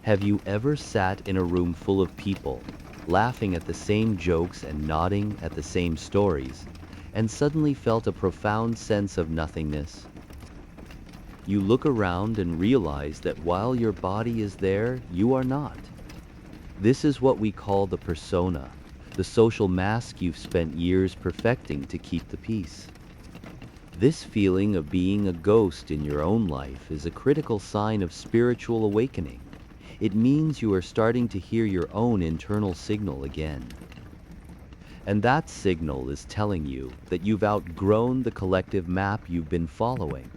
Have you ever sat in a room full of people, laughing at the same jokes and nodding at the same stories, and suddenly felt a profound sense of nothingness? You look around and realize that while your body is there, you are not. This is what we call the persona, the social mask you've spent years perfecting to keep the peace. This feeling of being a ghost in your own life is a critical sign of spiritual awakening. It means you are starting to hear your own internal signal again. And that signal is telling you that you've outgrown the collective map you've been following.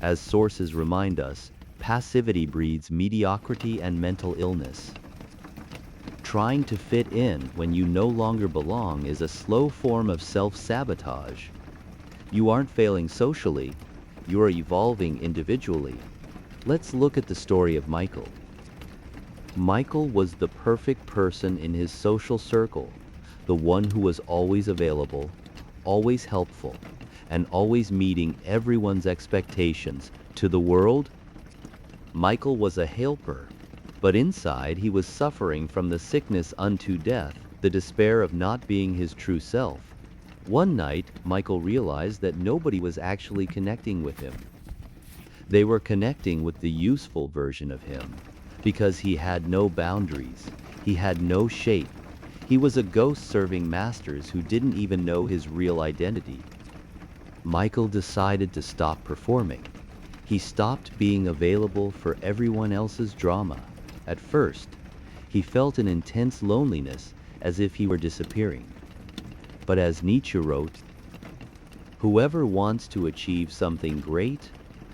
As sources remind us, passivity breeds mediocrity and mental illness. Trying to fit in when you no longer belong is a slow form of self-sabotage. You aren't failing socially, you are evolving individually. Let's look at the story of Michael. Michael was the perfect person in his social circle, the one who was always available, always helpful, and always meeting everyone's expectations. To the world, Michael was a helper, but inside he was suffering from the sickness unto death, the despair of not being his true self. One night, Michael realized that nobody was actually connecting with him. They were connecting with the useful version of him. Because he had no boundaries, he had no shape. He was a ghost serving masters who didn't even know his real identity. Michael decided to stop performing. He stopped being available for everyone else's drama. At first, he felt an intense loneliness, as if he were disappearing. But as Nietzsche wrote, "Whoever wants to achieve something great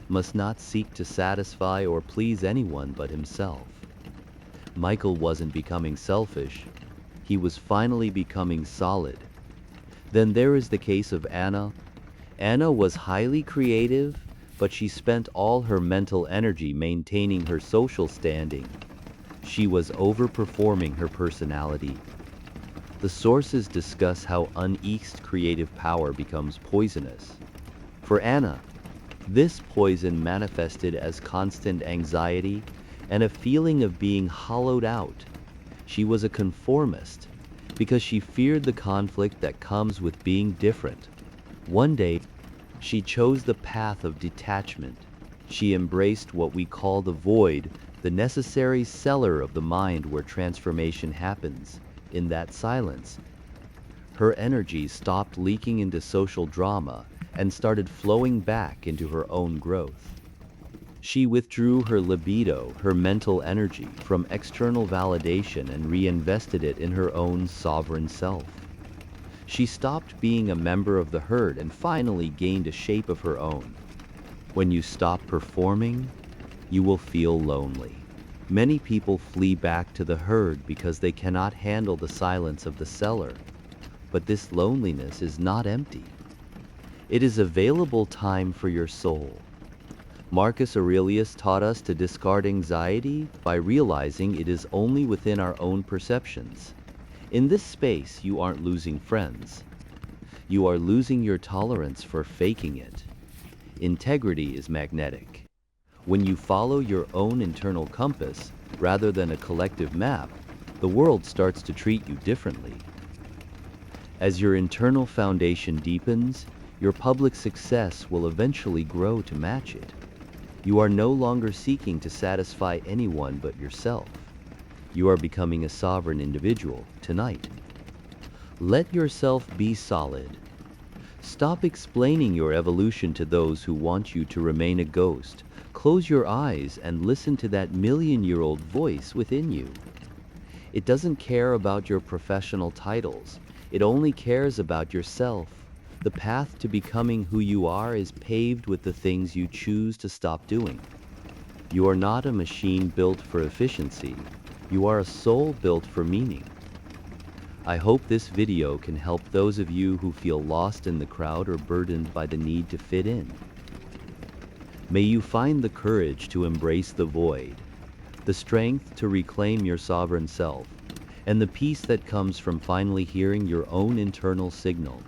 must not seek to satisfy or please anyone but himself." Michael wasn't becoming selfish, he was finally becoming solid. Then there is the case of Anna. Anna was highly creative, but she spent all her mental energy maintaining her social standing. She was overperforming her personality. The sources discuss how uneased creative power becomes poisonous. For Anna, this poison manifested as constant anxiety and a feeling of being hollowed out. She was a conformist because she feared the conflict that comes with being different. One day, she chose the path of detachment. She embraced what we call the void, the necessary cellar of the mind where transformation happens. In that silence, her energy stopped leaking into social drama and started flowing back into her own growth. She withdrew her libido, her mental energy, from external validation and reinvested it in her own sovereign self. She stopped being a member of the herd and finally gained a shape of her own. When you stop performing, you will feel lonely. Many people flee back to the herd because they cannot handle the silence of the cellar. But this loneliness is not empty. It is available time for your soul. Marcus Aurelius taught us to discard anxiety by realizing it is only within our own perceptions. In this space, you aren't losing friends. You are losing your tolerance for faking it. Integrity is magnetic. When you follow your own internal compass, rather than a collective map, the world starts to treat you differently. As your internal foundation deepens, your public success will eventually grow to match it. You are no longer seeking to satisfy anyone but yourself. You are becoming a sovereign individual tonight. Let yourself be solid. Stop explaining your evolution to those who want you to remain a ghost. Close your eyes and listen to that million-year-old voice within you. It doesn't care about your professional titles. It only cares about yourself. The path to becoming who you are is paved with the things you choose to stop doing. You are not a machine built for efficiency. You are a soul built for meaning. I hope this video can help those of you who feel lost in the crowd or burdened by the need to fit in. May you find the courage to embrace the void, the strength to reclaim your sovereign self, and the peace that comes from finally hearing your own internal signal.